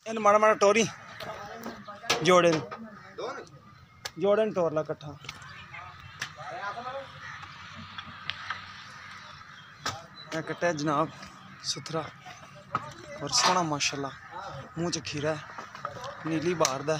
इन माड़ा माड़ा टोरी जोड़े जोड़े टोर ला कट्ठा कट्टा है जनाब सुथरा और सोहना माशाल्लाह मुँह च खीरा है नीली बार दा